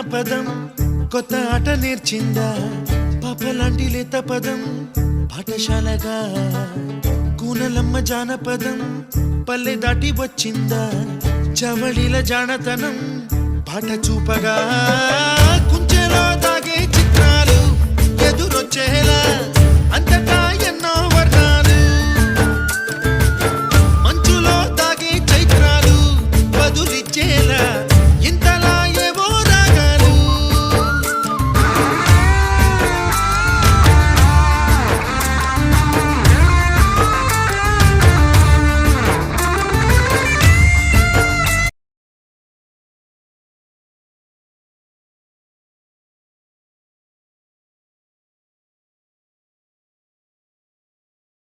జానపదం కొత్త ఆట నేర్చిందా పాపలాంటి లేత పదం పాఠశాలగా కూనలమ్మ జానపదం పల్లె దాటి వచ్చిందా చవళిల జానతనం పాట చూపగా కుంచెలో తాగే చిత్రాలు ఎదురొచ్చేలా అంతటా